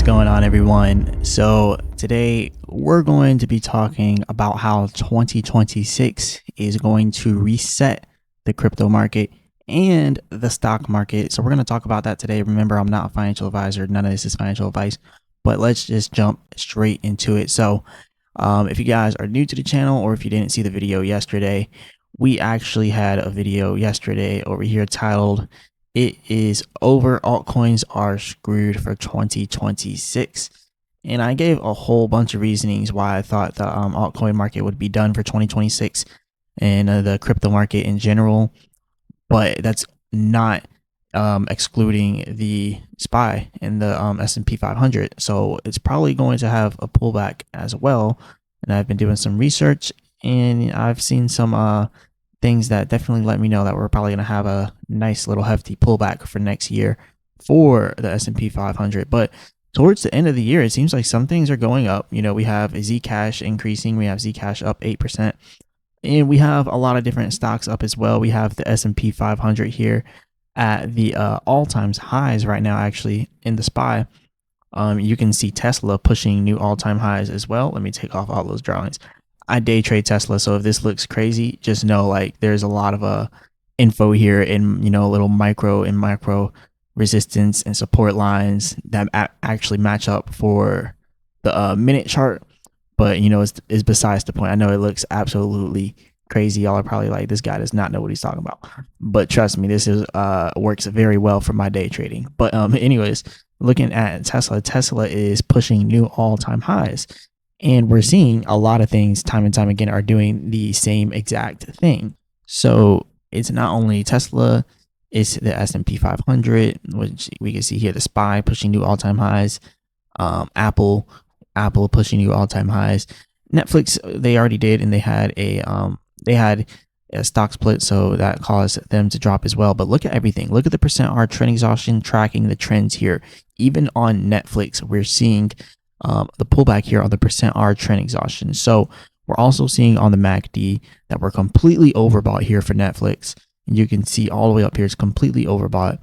going on, everyone? So today we're going to be talking about how 2026 is going to reset the crypto market and the stock market. So we're going to talk about that today. Remember, I'm not a financial advisor. None of this is financial advice, but let's just jump straight into it. So if you guys are new to the channel, or if you didn't see the video yesterday, we actually had a video yesterday over here titled "It is over, altcoins are screwed for 2026." And I gave a whole bunch of reasonings why I thought the altcoin market would be done for 2026 and the crypto market in general. But that's not excluding the SPY and the S&P 500. So it's probably going to have a pullback as well. And I've been doing some research, and I've seen some things that definitely let me know that we're probably going to have a nice little hefty pullback for next year for the S&P 500. But towards the end of the year, it seems like some things are going up. You know, we have Zcash increasing. We have Zcash up 8%. And we have a lot of different stocks up as well. We have the S&P 500 here at the all-time highs right now, actually, in the SPY. You can see Tesla pushing new all-time highs as well. Let me take off all those drawings. I day trade Tesla, so if this looks crazy, just know like there's a lot of info here in, you know, little micro and macro resistance and support lines that actually match up for the minute chart. But, you know, it's besides the point. I know it looks absolutely crazy. Y'all are probably like, this guy does not know what he's talking about. But trust me, this is works very well for my day trading. But anyways, looking at Tesla, Tesla is pushing new all-time highs. And we're seeing a lot of things time and time again are doing the same exact thing. So it's not only Tesla, it's the S&P 500, which we can see here, the SPY pushing new all-time highs. Apple pushing new all-time highs. Netflix, they already did, and they had a stock split, so that caused them to drop as well. But look at everything. Look at the %R trend exhaustion tracking the trends here. Even on Netflix, we're seeing the pullback here on the %R trend exhaustion. So we're also seeing on the MACD that we're completely overbought here for Netflix. And you can see all the way up here, it's completely overbought,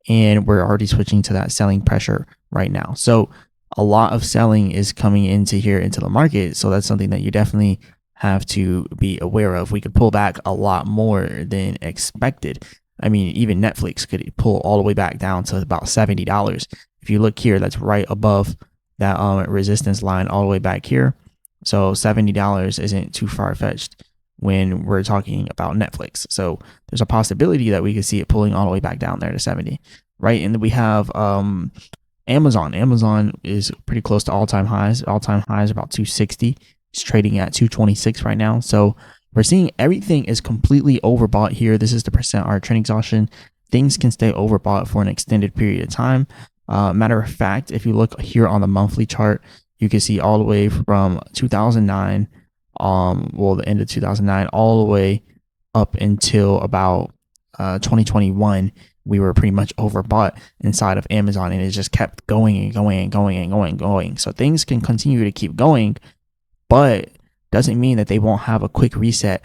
and we're already switching to that selling pressure right now. So a lot of selling is coming into the market. So that's something that you definitely have to be aware of. We could pull back a lot more than expected. I mean, even Netflix could pull all the way back down to about $70. If you look here, that's right above that resistance line all the way back here. So $70 isn't too far-fetched when we're talking about Netflix. So there's a possibility that we could see it pulling all the way back down there to 70, right? And then we have Amazon. Amazon is pretty close to all-time highs. All-time highs are about 260. It's trading at 226 right now. So we're seeing everything is completely overbought here. This is the %R trend exhaustion. Things can stay overbought for an extended period of time. Matter of fact, if you look here on the monthly chart, you can see all the way from 2009, the end of 2009, all the way up until about 2021. We were pretty much overbought inside of Amazon, and it just kept going and going and going and going and going. So things can continue to keep going, but doesn't mean that they won't have a quick reset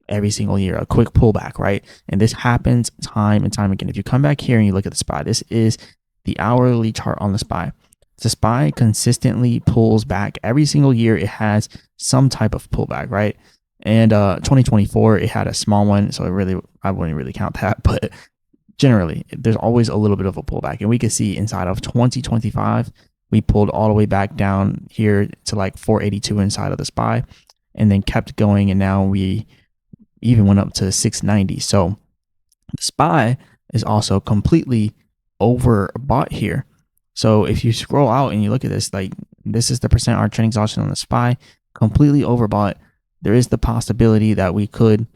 every single year, a quick pullback, right? And this happens time and time again. If you come back here and you look at the SPY, this is the hourly chart on the SPY. The SPY consistently pulls back every single year. It has some type of pullback, right? And 2024, it had a small one, so I wouldn't really count that, but generally, there's always a little bit of a pullback. And we can see inside of 2025, we pulled all the way back down here to like 482 inside of the SPY, and then kept going. And now we even went up to 690. So the SPY is also completely overbought here. So if you scroll out and you look at this, like this is the %R trend exhaustion on the SPY, completely overbought. There is the possibility that we could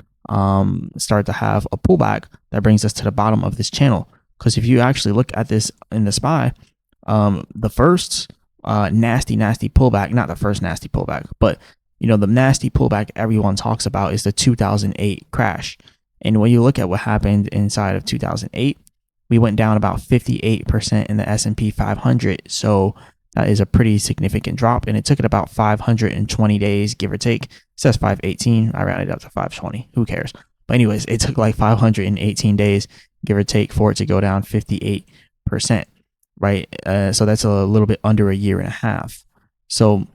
start to have a pullback that brings us to the bottom of this channel. Because if you actually look at this in the SPY, the first nasty pullback, not the first nasty pullback, but you know, the nasty pullback everyone talks about is the 2008 crash. And when you look at what happened inside of 2008, we went down about 58% in the S&P 500. So that is a pretty significant drop, and it took it about 520 days, give or take. It says 518. I rounded up to 520. Who cares? But anyways, it took like 518 days, give or take, for it to go down 58%. right? So that's a little bit under a year and a half. So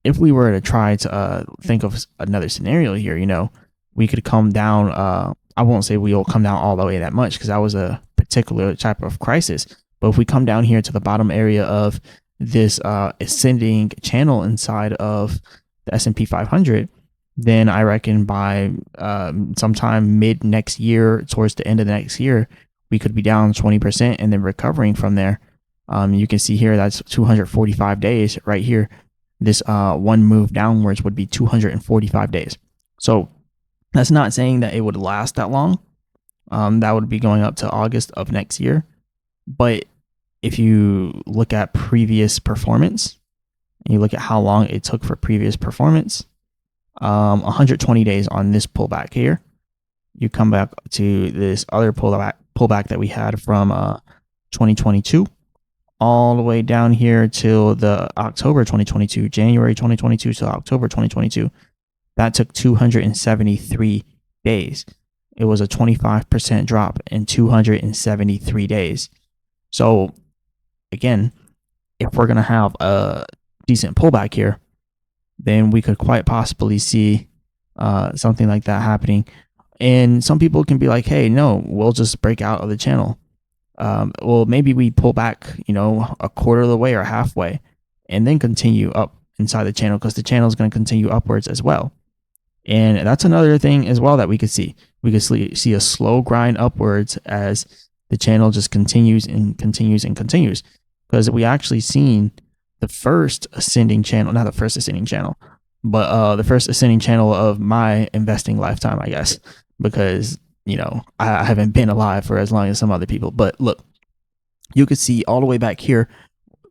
if we were to try to think of another scenario here, we could come down. I won't say we'll come down all the way that much because that was a particular type of crisis. But if we come down here to the bottom area of this ascending channel inside of the S&P 500, then I reckon by sometime mid next year, towards the end of the next year, we could be down 20% and then recovering from there. You can see here that's 245 days right here. This one move downwards would be 245 days. So that's not saying that it would last that long. That would be going up to August of next year. But if you look at previous performance, and you look at how long it took for previous performance, 120 days on this pullback here. You come back to this other pullback that we had from 2022 all the way down here till the October 2022, January 2022 to October 2022. That took 273 days. It was a 25% drop in 273 days. So again, if we're going to have a decent pullback here, then we could quite possibly see something like that happening. And some people can be like, hey, no, we'll just break out of the channel. Well, maybe we pull back, a quarter of the way or halfway and then continue up inside the channel because the channel is going to continue upwards as well. And that's another thing as well that we could see. We could see a slow grind upwards as the channel just continues and continues and continues. Because we actually seen the first ascending channel, not the first ascending channel, but the first ascending channel of my investing lifetime, I guess, because, I haven't been alive for as long as some other people. But look, you could see all the way back here,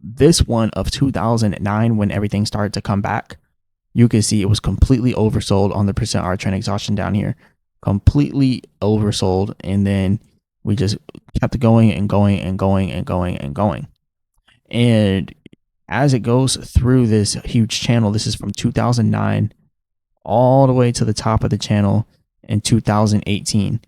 this one of 2009, when everything started to come back, you could see it was completely oversold on the percent R trend exhaustion down here, completely oversold. And then we just kept going and going and going and going and going. And as it goes through this huge channel, this is from 2009 all the way to the top of the channel in 2018.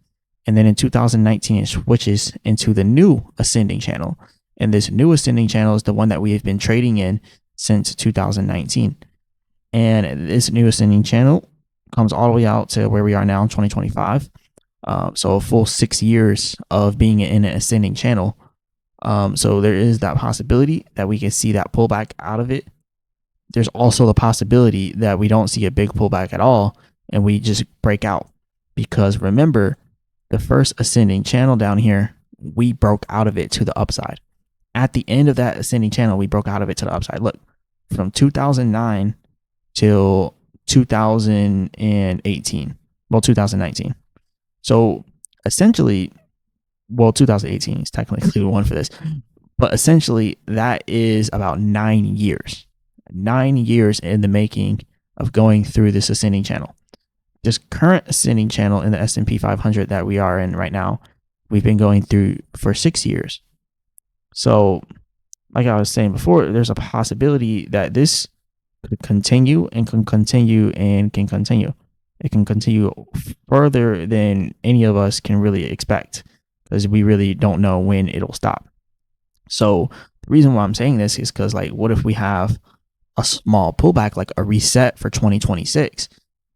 And then in 2019, it switches into the new ascending channel. And this new ascending channel is the one that we have been trading in since 2019. And this new ascending channel comes all the way out to where we are now in 2025. So a full 6 years of being in an ascending channel. So there is that possibility that we can see that pullback out of it. There's also the possibility that we don't see a big pullback at all and we just break out. Because remember, the first ascending channel down here, we broke out of it to the upside. At the end of that ascending channel, we broke out of it to the upside. Look, from 2009 till 2018, well, 2019. So essentially, 2018 is technically the one for this, but essentially that is about 9 years. 9 years in the making of going through this ascending channel. This current ascending channel in the S&P 500 that we are in right now, we've been going through for 6 years. So, like I was saying before, there's a possibility that this could continue and can continue and can continue. It can continue further than any of us can really expect, because we really don't know when it'll stop. So the reason why I'm saying this is because, like, what if we have a small pullback, like a reset for 2026,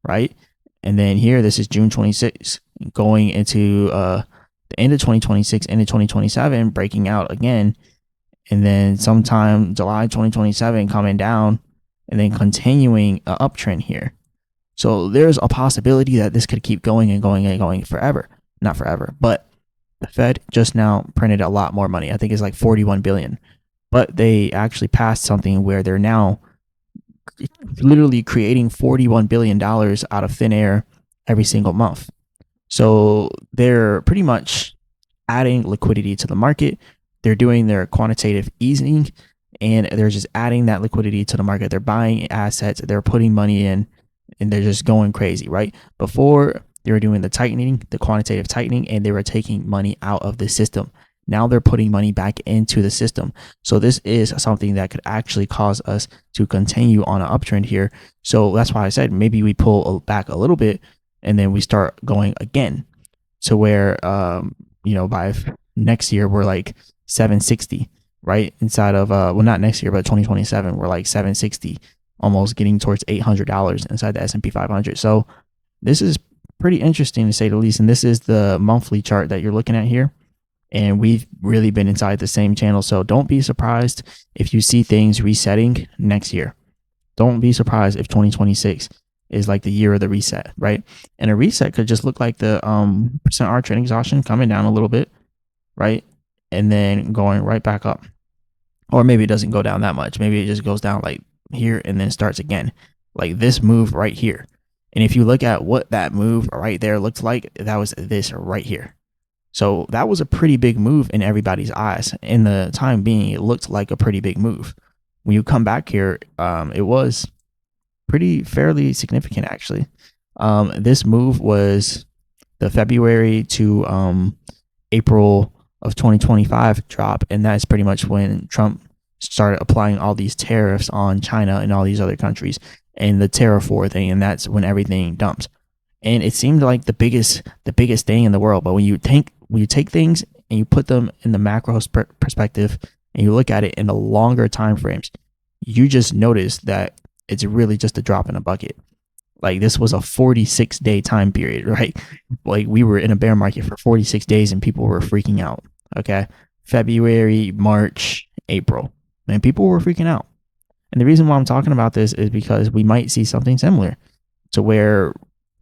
right? And then here, this is June 26, going into the end of 2026, end of 2027, breaking out again. And then sometime July 2027 coming down and then continuing an uptrend here. So there's a possibility that this could keep going and going and going forever. Not forever, but the Fed just now printed a lot more money. I think it's like 41 billion. But they actually passed something where they're now literally creating $41 billion out of thin air every single month. So they're pretty much adding liquidity to the market. They're doing their quantitative easing and they're just adding that liquidity to the market. They're buying assets, they're putting money in, and they're just going crazy, right? Before, they were doing the tightening, the quantitative tightening, and they were taking money out of the system. Now they're putting money back into the system. So this is something that could actually cause us to continue on an uptrend here. So that's why I said maybe we pull back a little bit and then we start going again to where, by next year we're like 760. right? Inside of well, not next year, but 2027, we're like 760, almost getting towards $800 inside the S&P 500. So this is pretty interesting to say the least. And this is the monthly chart that you're looking at here. And we've really been inside the same channel. So don't be surprised if you see things resetting next year. Don't be surprised if 2026 is like the year of the reset, right? And a reset could just look like the percent R trend exhaustion coming down a little bit, right? And then going right back up. Or maybe it doesn't go down that much. Maybe it just goes down like here and then starts again. Like this move right here. And if you look at what that move right there looks like, that was this right here. So that was a pretty big move in everybody's eyes. In the time being, it looked like a pretty big move. When you come back here, it was fairly significant actually. This move was the February to April of 2025 drop, and that's pretty much when Trump started applying all these tariffs on China and all these other countries, and the tariff war thing, and that's when everything dumped. And it seemed like the biggest thing in the world. But when you take things and you put them in the macro perspective and you look at it in the longer time frames, you just notice that it's really just a drop in a bucket. Like this was a 46-day time period, right? Like we were in a bear market for 46 days and people were freaking out. Okay. February, March, April, and people were freaking out. And the reason why I'm talking about this is because we might see something similar to where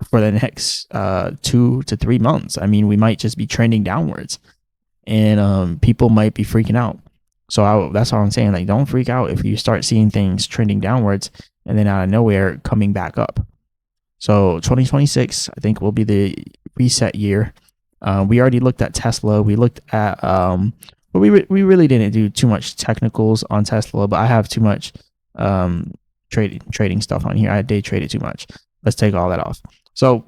for the next 2 to 3 months, I mean, we might just be trending downwards and people might be freaking out. So that's all I'm saying. Like, don't freak out if you start seeing things trending downwards and then out of nowhere coming back up. So 2026, I think, will be the reset year. We already looked at Tesla. We looked at, but we really didn't do too much technicals on Tesla. But I have too much trading stuff on here. I day traded too much. Let's take all that off. So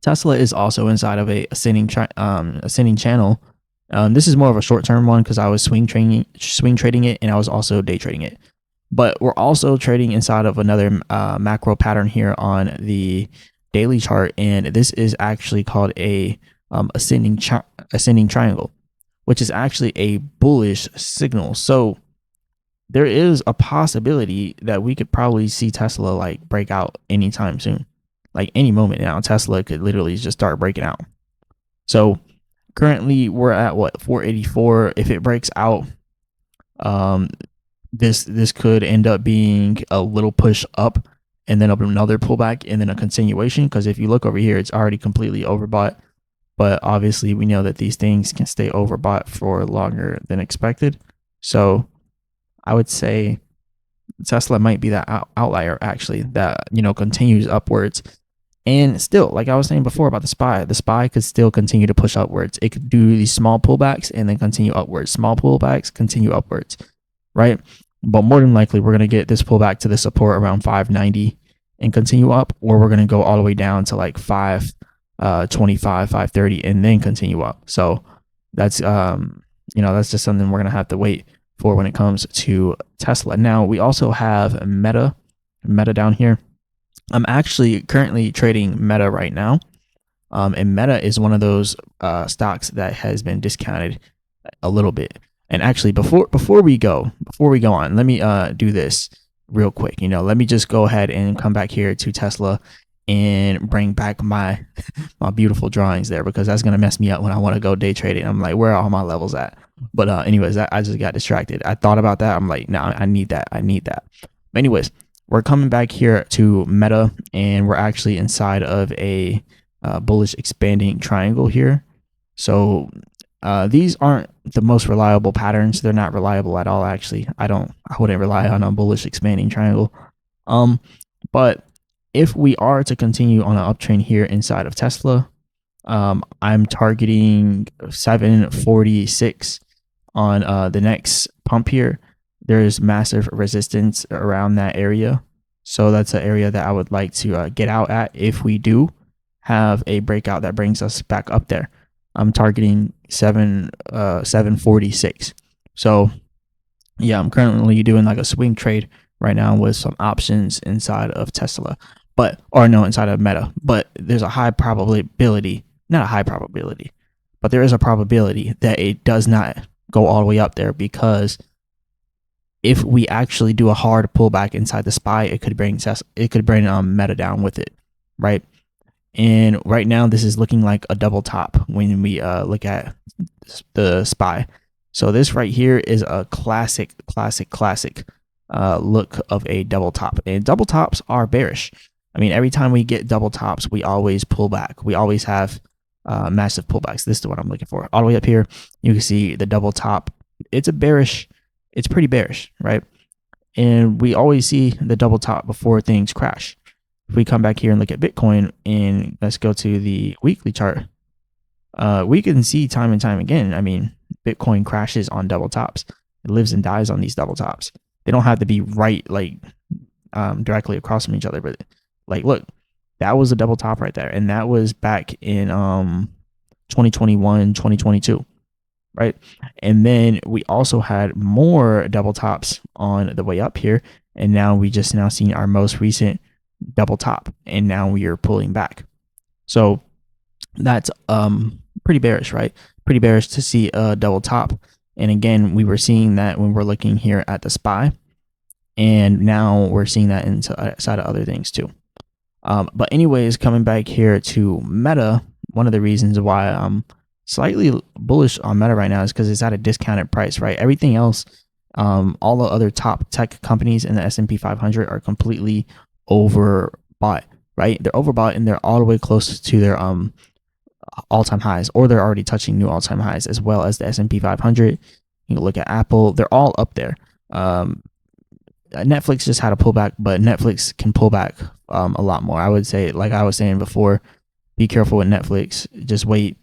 Tesla is also inside of a ascending channel. This is more of a short-term one because I was swing trading it, and I was also day trading it. But we're also trading inside of another macro pattern here on the daily chart, and this is actually called a ascending triangle, which is actually a bullish signal. So there is a possibility that we could probably see Tesla like break out anytime soon, like any moment now. Tesla could literally just start breaking out. So currently we're at what, 484. If it breaks out, this could end up being a little push up and then another pullback and then a continuation, because if you look over here, it's already completely overbought. But obviously we know that these things can stay overbought for longer than expected. So I would say Tesla might be that outlier actually that, you know, continues upwards. And still, like I was saying before about the SPY could still continue to push upwards. It could do these small pullbacks and then continue upwards. Small pullbacks, continue upwards, right? But more than likely, we're going to get this pullback to the support around 590 and continue up, or we're going to go all the way down to like 525, 530 and then continue up. So that's, that's just something we're going to have to wait for when it comes to Tesla. Now, we also have Meta down here. I'm actually currently trading Meta right now. And Meta is one of those stocks that has been discounted a little bit. And actually, before we go on, let me do this real quick. Let me just go ahead and come back here to Tesla and bring back my beautiful drawings there, because that's gonna mess me up when I want to go day trading. I'm like, where are all my levels at? But anyways, I just got distracted. I thought about that. I'm like, no, I need that. But anyways, we're coming back here to Meta, and we're actually inside of a bullish expanding triangle here. So these aren't the most reliable patterns. They're not reliable at all, actually. I wouldn't rely on a bullish expanding triangle. But if we are to continue on an uptrend here inside of Tesla, I'm targeting 746 on the next pump here. There's massive resistance around that area. So that's an area that I would like to get out at if we do have a breakout that brings us back up there. I'm targeting 746. So yeah, I'm currently doing like a swing trade right now with some options inside of Tesla, inside of Meta. But there's a high probability, not a high probability, but there is a probability that it does not go all the way up there, because if we actually do a hard pullback inside the SPY, it could bring Meta down with it, right? And right now, this is looking like a double top when we look at the SPY. So this right here is a classic look of a double top. And double tops are bearish. I mean, every time we get double tops, we always pull back. We always have massive pullbacks. This is what I'm looking for. All the way up here, you can see the double top. It's pretty bearish, right? And we always see the double top before things crash. If we come back here and look at Bitcoin, and let's go to the weekly chart, we can see time and time again, I mean, Bitcoin crashes on double tops. It lives and dies on these double tops. They don't have to be right, like directly across from each other, but like, look, that was a double top right there. And that was back in 2021, 2022, right? And then we also had more double tops on the way up here. And now we just now seen our most recent double top, and now we are pulling back. So that's pretty bearish, right? Pretty bearish to see a double top. And again, we were seeing that when we're looking here at the SPY, and now we're seeing that inside of other things too. But anyways, coming back here to Meta, one of the reasons why I'm slightly bullish on Meta right now is because it's at a discounted price, right? Everything else, all the other top tech companies in the S&P 500 are completely overbought, right? They're overbought, and they're all the way close to their all-time highs, or they're already touching new all-time highs, as well as the S&P 500. You can look at Apple; they're all up there. Netflix just had a pullback, but Netflix can pull back a lot more. I would say, like I was saying before, be careful with Netflix. Just wait.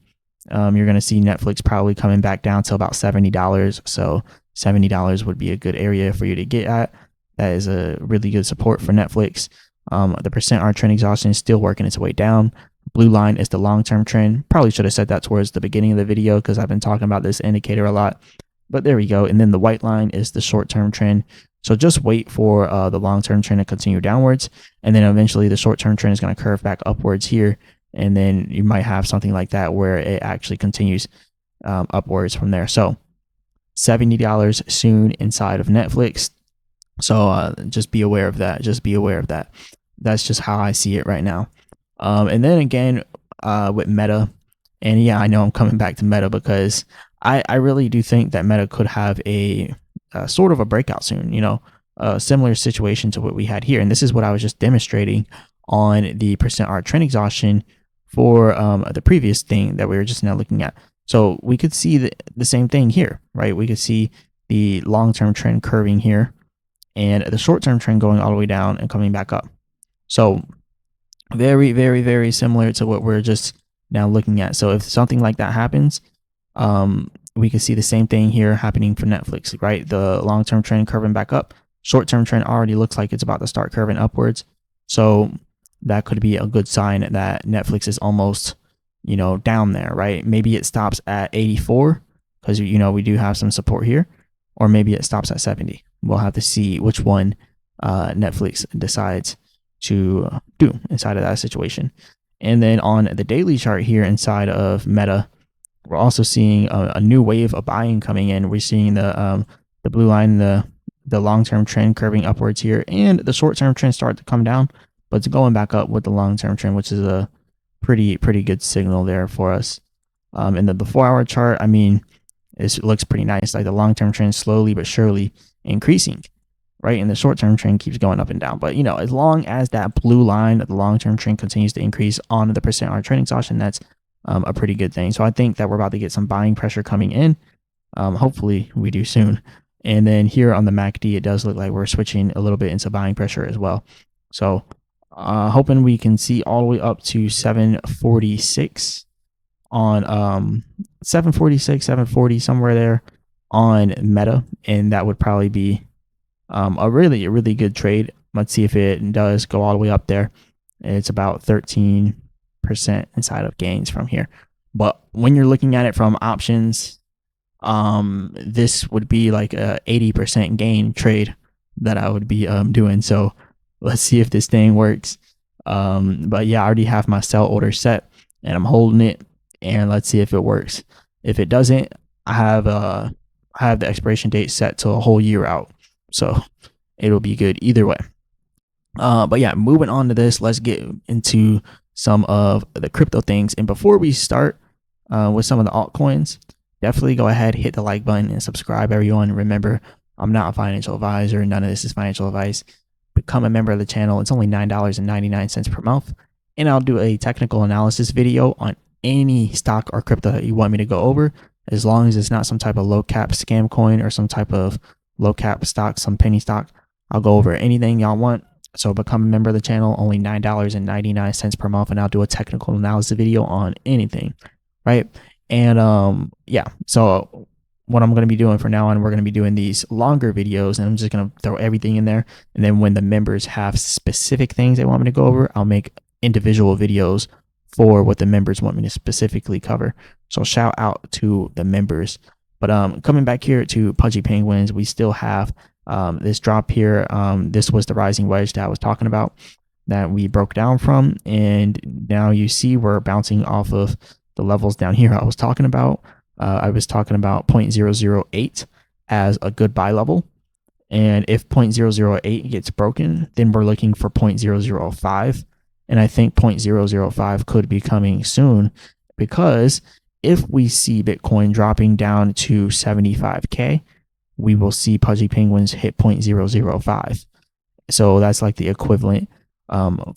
You're going to see Netflix probably coming back down to about $70. So $70 would be a good area for you to get at. That is a really good support for Netflix. The %R trend exhaustion is still working its way down. Blue line is the long-term trend. Probably should have said that towards the beginning of the video because I've been talking about this indicator a lot. But there we go. And then the white line is the short-term trend. So just wait for the long-term trend to continue downwards. And then eventually the short-term trend is going to curve back upwards here. And then you might have something like that where it actually continues upwards from there. So $70 soon inside of Netflix. So just be aware of that. Just be aware of that. That's just how I see it right now. And then again, with Meta, and yeah, I know I'm coming back to Meta because I really do think that Meta could have a sort of a breakout soon, you know, a similar situation to what we had here. And this is what I was just demonstrating on the %R trend exhaustion for the previous thing that we were just now looking at. So we could see the same thing here, right? We could see the long-term trend curving here and the short-term trend going all the way down and coming back up. So very, very, very similar to what we're just now looking at. So if something like that happens, we can see the same thing here happening for Netflix, right? The long-term trend curving back up. Short-term trend already looks like it's about to start curving upwards. So that could be a good sign that Netflix is almost, you know, down there, right? Maybe it stops at 84 because, you know, we do have some support here, or maybe it stops at 70. We'll have to see which one Netflix decides to do inside of that situation. And then on the daily chart here inside of Meta, we're also seeing a new wave of buying coming in. We're seeing the blue line, the long-term trend curving upwards here, and the short-term trend start to come down, but it's going back up with the long-term trend, which is a pretty good signal there for us. And then the 4-hour chart, I mean, it looks pretty nice. Like the long-term trend slowly but surely increasing, right? And the short-term trend keeps going up and down. But, you know, as long as that blue line, the long-term trend continues to increase on the %R trend exhaustion, that's a pretty good thing. So I think that we're about to get some buying pressure coming in. Hopefully we do soon. And then here on the MACD, it does look like we're switching a little bit into buying pressure as well. So hoping we can see all the way up to 746 on 746, 740, somewhere there on Meta. And that would probably be a really good trade. Let's see if it does go all the way up there. It's about 13% inside of gains from here. But when you're looking at it from options, this would be like a 80% gain trade that I would be doing. So let's see if this thing works. But yeah, I already have my sell order set and I'm holding it, and let's see if it works. If it doesn't, I have the expiration date set to a whole year out. So it'll be good either way. But yeah, moving on to this, let's get into some of the crypto things. And before we start with some of the altcoins, definitely go ahead, hit the like button and subscribe, everyone. Remember, I'm not a financial advisor. None of this is financial advice. Become a member of the channel. It's only $9.99 per month. And I'll do a technical analysis video on any stock or crypto that you want me to go over, as long as it's not some type of low cap scam coin or some type of low cap stock, some penny stock. I'll go over anything y'all want. So become a member of the channel, only $9.99 per month, and I'll do a technical analysis video on anything, right? And yeah, so what I'm going to be doing from now on, we're going to be doing these longer videos, and I'm just going to throw everything in there. And then when the members have specific things they want me to go over, I'll make individual videos for what the members want me to specifically cover. So shout out to the members. But coming back here to Pudgy Penguins, we still have this drop here. This was the rising wedge that I was talking about that we broke down from, and now you see we're bouncing off of the levels down here I was talking about. I was talking about 0.008 as a good buy level, and if 0.008 gets broken, then we're looking for 0.005, and I think 0.005 could be coming soon, because if we see Bitcoin dropping down to 75K, we will see Pudgy Penguins hit 0.005. So that's like the equivalent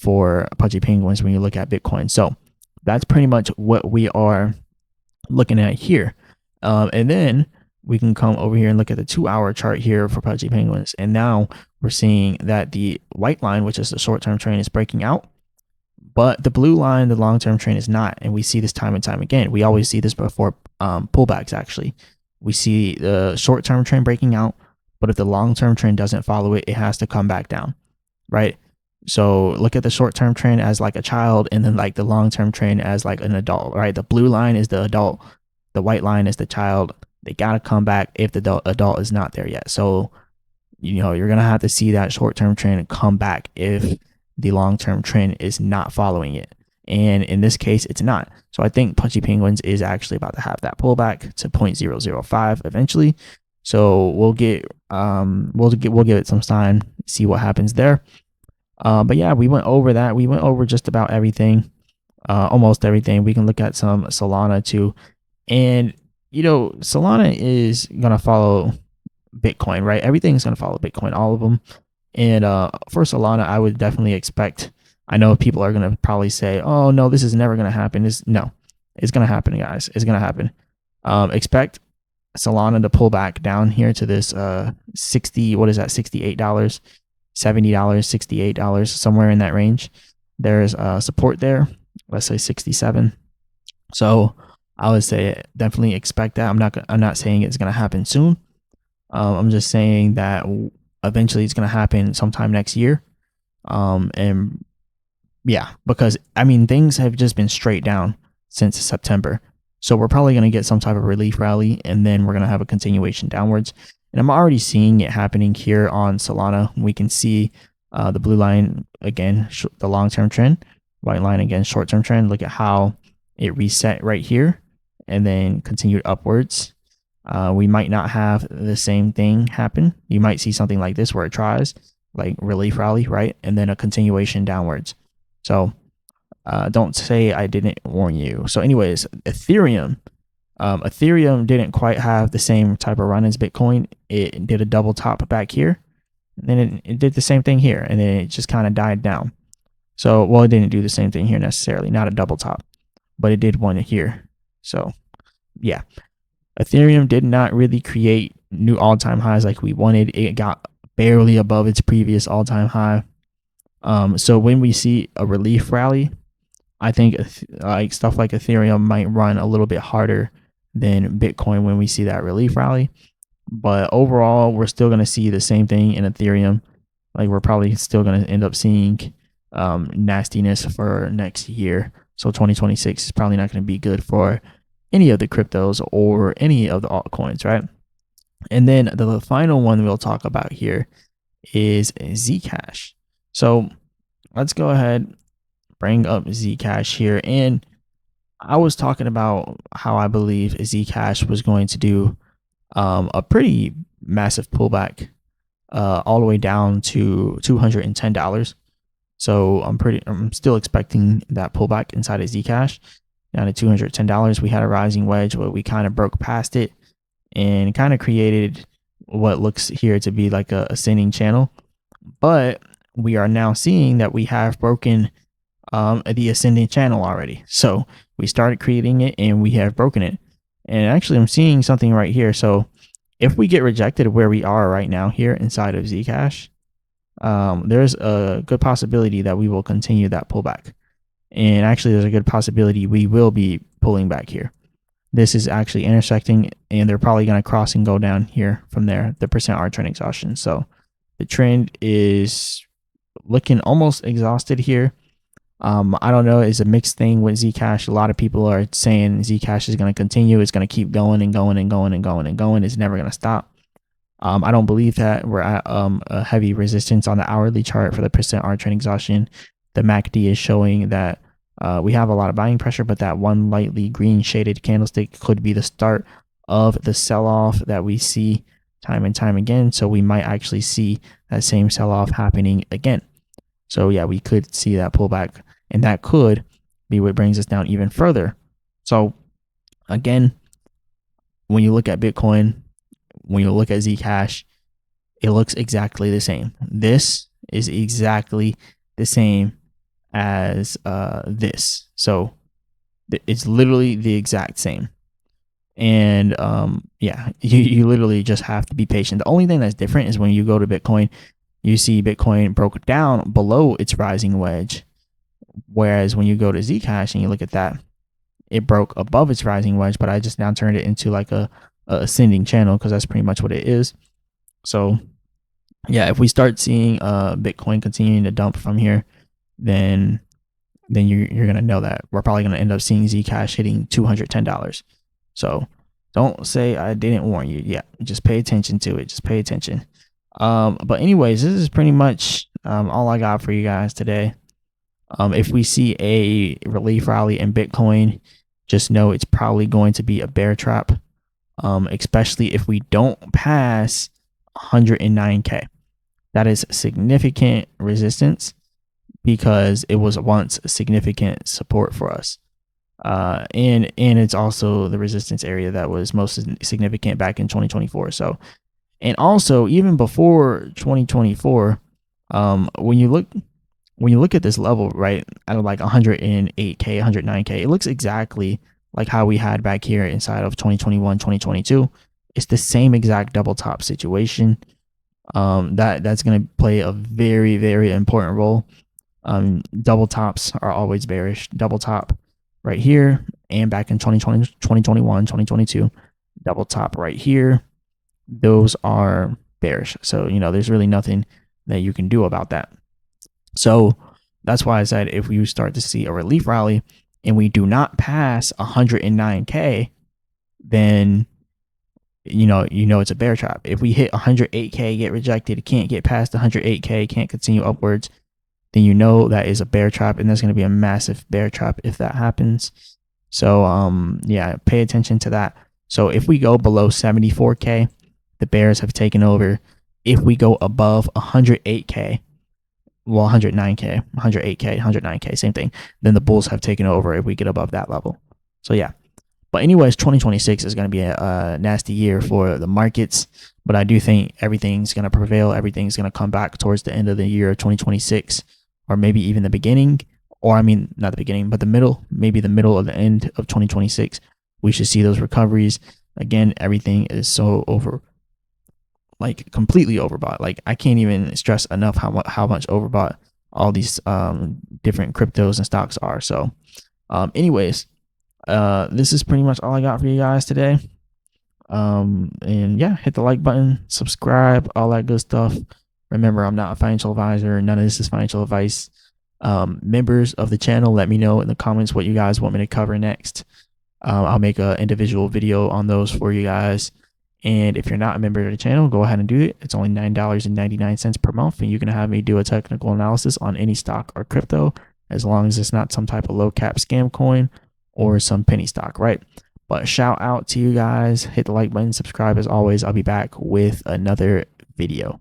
for Pudgy Penguins when you look at Bitcoin. So that's pretty much what we are looking at here. And then we can come over here and look at the 2-hour chart here for Pudgy Penguins. And now we're seeing that the white line, which is the short-term trend, is breaking out. But the blue line, the long-term trend, is not. And we see this time and time again. We always see this before pullbacks, actually. We see the short-term trend breaking out, but if the long-term trend doesn't follow it, it has to come back down, right? So look at the short-term trend as like a child, and then like the long-term trend as like an adult, right? The blue line is the adult, the white line is the child. They got to come back if the adult is not there yet. So, you know, you're going to have to see that short-term trend come back if the long-term trend is not following it. And in this case, it's not. So I think Pudgy Penguins is actually about to have that pullback to 0.005 eventually. So we'll give it some time, see what happens there. But yeah, we went over that. We went over just about everything, almost everything. We can look at some Solana too. And, you know, Solana is going to follow Bitcoin, right? Everything's going to follow Bitcoin, all of them. And for Solana, I would definitely expect, I know people are going to probably say, oh, no, this is never going to happen. No, it's going to happen, guys. It's going to happen. Expect Solana to pull back down here to this $68, $70, $68, somewhere in that range. There's support there. Let's say 67. So I would say definitely expect that. I'm not saying it's going to happen soon. I'm just saying that eventually it's going to happen sometime next year. And yeah, because I mean, things have just been straight down since September. So we're probably going to get some type of relief rally, and then we're going to have a continuation downwards. And I'm already seeing it happening here on Solana. We can see the blue line again, the long-term trend, white line again, short-term trend. Look at how it reset right here and then continued upwards. We might not have the same thing happen. You might see something like this where it tries like relief rally, right? And then a continuation downwards. So don't say I didn't warn you. So anyways, Ethereum didn't quite have the same type of run as Bitcoin. It did a double top back here, and then it did the same thing here, and then it just kind of died down. So, well, it didn't do the same thing here necessarily, not a double top, but it did one here. So yeah, Ethereum did not really create new all-time highs like we wanted. It got barely above its previous all-time high. So when we see a relief rally, I think like stuff like Ethereum might run a little bit harder than Bitcoin when we see that relief rally. But overall, we're still going to see the same thing in Ethereum. Like we're probably still going to end up seeing nastiness for next year. So 2026 is probably not going to be good for any of the cryptos or any of the altcoins, right? And then the final one we'll talk about here is Zcash. So let's go ahead, bring up Zcash here. And I was talking about how I believe Zcash was going to do a pretty massive pullback all the way down to $210. So I'm still expecting that pullback inside of Zcash down to $210. We had a rising wedge, but we kind of broke past it and kind of created what looks here to be like a ascending channel. But we are now seeing that we have broken the ascending channel already. So we started creating it and we have broken it. And actually, I'm seeing something right here. So if we get rejected where we are right now here inside of Zcash, there's a good possibility that we will continue that pullback. And actually, there's a good possibility we will be pulling back here. This is actually intersecting, and they're probably going to cross and go down here from there, the %R trend exhaustion. So the trend is looking almost exhausted here. I don't know. It's a mixed thing with Zcash. A lot of people are saying Zcash is going to continue. It's going to keep going and going and going and going and going. It's never going to stop. I don't believe that. We're at a heavy resistance on the hourly chart for the %R trend exhaustion. The MACD is showing that we have a lot of buying pressure, but that one lightly green shaded candlestick could be the start of the sell-off that we see time and time again. So we might actually see that same sell-off happening again. So yeah, we could see that pullback, and that could be what brings us down even further. So again, when you look at Bitcoin, when you look at Zcash, it looks exactly the same. This is exactly the same as this. So it's literally the exact same. And yeah, you literally just have to be patient. The only thing that's different is when you go to Bitcoin, you see Bitcoin broke down below its rising wedge. Whereas when you go to Zcash and you look at that, it broke above its rising wedge, but I just now turned it into like a ascending channel because that's pretty much what it is. So yeah, if we start seeing Bitcoin continuing to dump from here, then you're gonna know that we're probably gonna end up seeing Zcash hitting $210. So don't say I didn't warn you. Yeah, just pay attention to it. Just pay attention. But anyways, this is pretty much all I got for you guys today. If we see a relief rally in Bitcoin, just know it's probably going to be a bear trap. Especially if we don't pass 109K. That is significant resistance because it was once significant support for us. And it's also the resistance area that was most significant back in 2024. So, and also even before 2024, when you look at this level, right, at like 108K, 109K, it looks exactly like how we had back here inside of 2021, 2022. It's the same exact double top situation. That's going to play a very, very important role. Double tops are always bearish. Double top right here and back in 2020, 2021, 2022, double top right here. Those are bearish. So, there's really nothing that you can do about that. So that's why I said if we start to see a relief rally and we do not pass 109K, then it's a bear trap. If we hit 108K, get rejected, can't get past 108K, can't continue upwards, then that is a bear trap, and there's going to be a massive bear trap if that happens. So yeah, pay attention to that. So if we go below 74K, the bears have taken over. If we go above 108K, well, 109K, 108K, 109K, same thing, then the bulls have taken over if we get above that level. So yeah. But anyways, 2026 is going to be a nasty year for the markets, but I do think everything's going to prevail. Everything's going to come back towards the end of the year 2026, or maybe even the beginning, or not the beginning, but the middle, maybe the middle of the end of 2026. We should see those recoveries. Again, everything is so completely overbought. Like, I can't even stress enough how much overbought all these different cryptos and stocks are. So anyways, this is pretty much all I got for you guys today. And yeah, hit the like button, subscribe, all that good stuff. Remember, I'm not a financial advisor. None of this is financial advice. Members of the channel, let me know in the comments what you guys want me to cover next. I'll make an individual video on those for you guys. And if you're not a member of the channel, go ahead and do it. It's only $9.99 per month, and you can have me do a technical analysis on any stock or crypto, as long as it's not some type of low cap scam coin or some penny stock, right? But shout out to you guys. Hit the like button, subscribe. As always, I'll be back with another video.